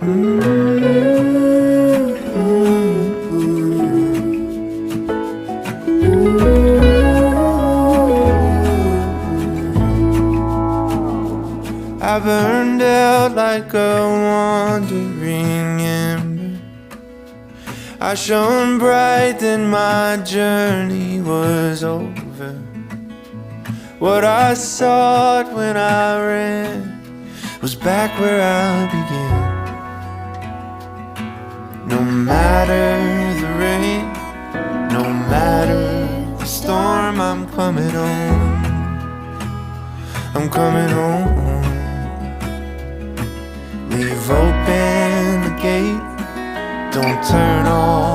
I burned out like a wandering ember. I shone bright, then my journey was over. What I sought when I ran was back where I began. No matter the rain, no matter the storm, I'm coming home. I'm coming home. Leave open the gate, don't turn off